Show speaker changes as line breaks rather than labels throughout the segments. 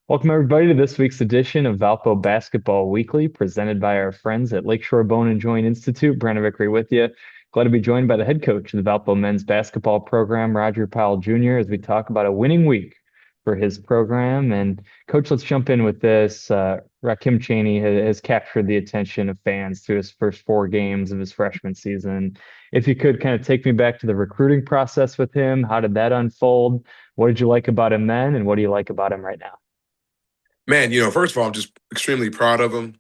Welcome, everybody, to this week's edition of Valpo Basketball Weekly, presented by our friends at Lakeshore Bone and Joint Institute. Brandon Vickery with you. Glad to be joined by the head coach of the Valpo men's basketball program, Roger Powell Jr., as we talk about a winning week for his program. And, Coach, let's jump in with this. Rakim Chaney has captured the attention of fans through his first 4 games of his freshman season. If you could kind of take me back to the recruiting process with him, how did that unfold? What did you like about him then, and what do you like about him right now?
Man, first of all, I'm just extremely proud of him.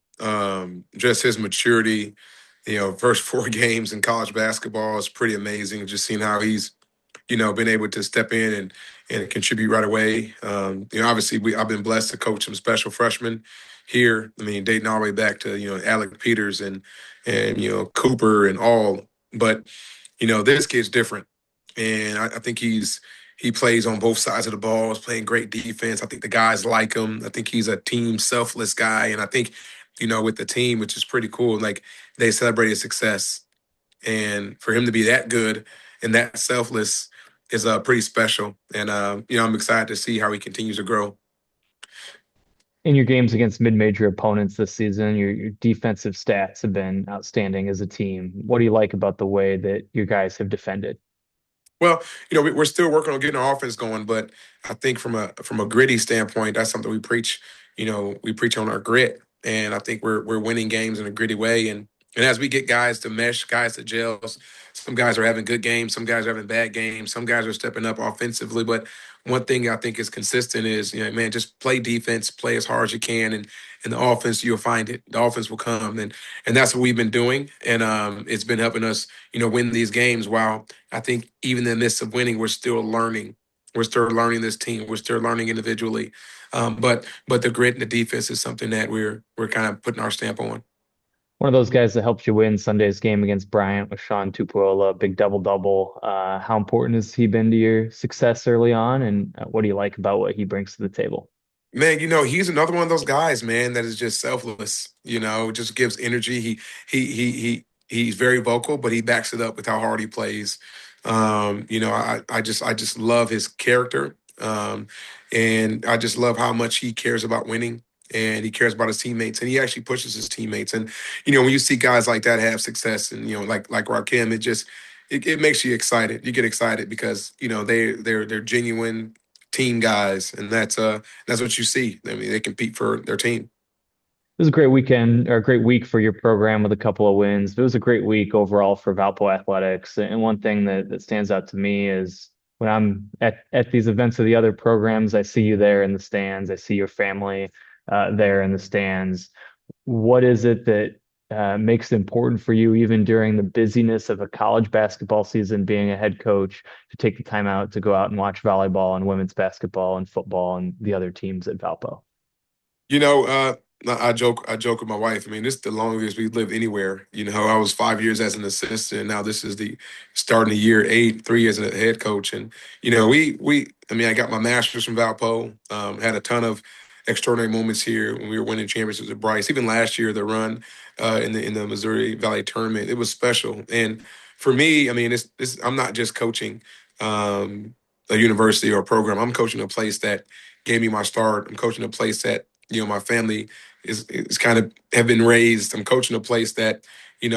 Just his maturity, first 4 games in college basketball is pretty amazing. Just seeing how he's, been able to step in and contribute right away. Obviously I've been blessed to coach some special freshmen here. I mean, dating all the way back to, Alec Peters and Cooper and all. But, this kid's different. And I think he plays on both sides of the ball. He's playing great defense. I think the guys like him. I think he's a team selfless guy. And I think, with the team, which is pretty cool, like they celebrate his success. And for him to be that good and that selfless is pretty special. And, I'm excited to see how he continues to grow.
In your games against mid-major opponents this season, your defensive stats have been outstanding as a team. What do you like about the way that you guys have defended?
Well, we're still working on getting our offense going, but I think from a gritty standpoint, that's something we preach. We preach on our grit, and I think we're winning games in a gritty way. And as we get guys to mesh, guys to gel, some guys are having good games, some guys are having bad games, some guys are stepping up offensively. But one thing I think is consistent is, man, just play defense, play as hard as you can, and the offense you'll find it. The offense will come, and that's what we've been doing, and it's been helping us, win these games while I think even in the midst of winning, we're still learning. We're still learning this team. We're still learning individually. But the grit and the defense is something that we're kind of putting our stamp on.
One of those guys that helped you win Sunday's game against Bryant was Sean Tupuola, big double-double. How important has he been to your success early on, and what do you like about what he brings to the table?
Man, he's another one of those guys, man, that is just selfless. Just gives energy. He's very vocal, but he backs it up with how hard he plays. I just love his character, and I just love how much he cares about winning, and he cares about his teammates, and he actually pushes his teammates. And when you see guys like that have success, and like Rakim, it makes you excited. You get excited because they're genuine team guys, and that's what you see. I mean, they compete for their team.
It was a great weekend or a great week for your program with a couple of wins. But it was a great week overall for Valpo athletics. And one thing that stands out to me is when I'm at these events of the other programs, I see you there in the stands. I see your family there in the stands. What is it that makes it important for you, even during the busyness of a college basketball season, being a head coach, to take the time out to go out and watch volleyball and women's basketball and football and the other teams at Valpo?
You know, uh, I joke with my wife. I mean, this is the longest we've lived anywhere. I was 5 years as an assistant, and now this is the starting the year 8, 3 as a head coach. And I mean, I got my master's from Valpo. Had a ton of extraordinary moments here when we were winning championships with Bryce. Even last year, the run in the Missouri Valley tournament, it was special. And for me, I mean, I'm not just coaching a university or a program. I'm coaching a place that gave me my start. I'm coaching a place that my family is kind of have been raised. I'm coaching a place that in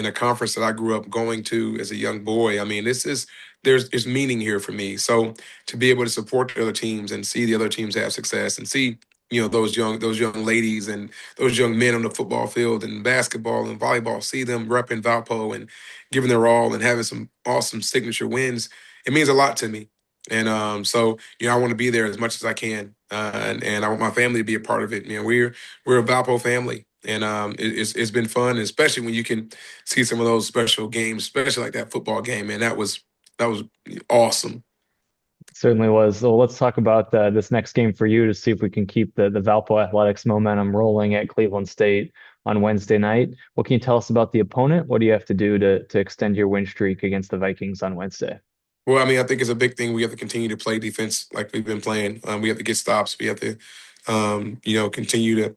a conference that I grew up going to as a young boy. I mean, there's meaning here for me. So to be able to support the other teams and see the other teams have success and see those young ladies and those young men on the football field and basketball and volleyball, see them repping Valpo and giving their all and having some awesome signature wins, it means a lot to me. And so I want to be there as much as I can, and I want my family to be a part of it. We're a Valpo family, and it's been fun, especially when you can see some of those special games, especially like that football game. Man, that was awesome.
Certainly was. So let's talk about this next game for you to see if we can keep the Valpo athletics momentum rolling at Cleveland State on Wednesday night. What can you tell us about the opponent? What do you have to do to extend your win streak against the Vikings on Wednesday?
Well, I mean, I think it's a big thing. We have to continue to play defense like we've been playing. We have to get stops. We have to, continue to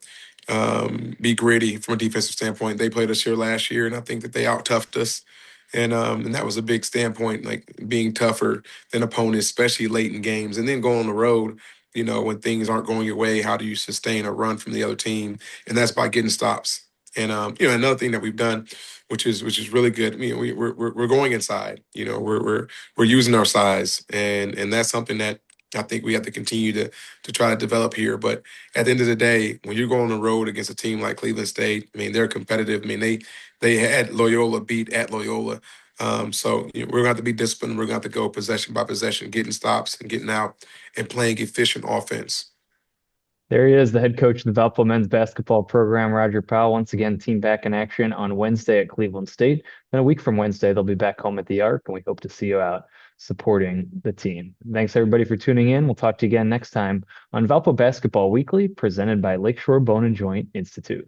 be gritty from a defensive standpoint. They played us here last year, and I think that they out toughed us, and that was a big standpoint, like being tougher than opponents, especially late in games, and then go on the road. when things aren't going your way, how do you sustain a run from the other team? And that's by getting stops. And another thing that we've done, which is really good. We're going inside. We're using our size, and that's something that I think we have to continue to try to develop here. But at the end of the day, when you go on the road against a team like Cleveland State, I mean, they're competitive. I mean, they had Loyola beat at Loyola. So we're going to have to be disciplined. We're going to have to go possession by possession, getting stops and getting out and playing efficient offense.
There he is, the head coach of the Valpo men's basketball program, Roger Powell. Once again, team back in action on Wednesday at Cleveland State. Then a week from Wednesday, they'll be back home at the Arc, and we hope to see you out supporting the team. Thanks everybody for tuning in. We'll talk to you again next time on Valpo Basketball Weekly, presented by Lakeshore Bone and Joint Institute.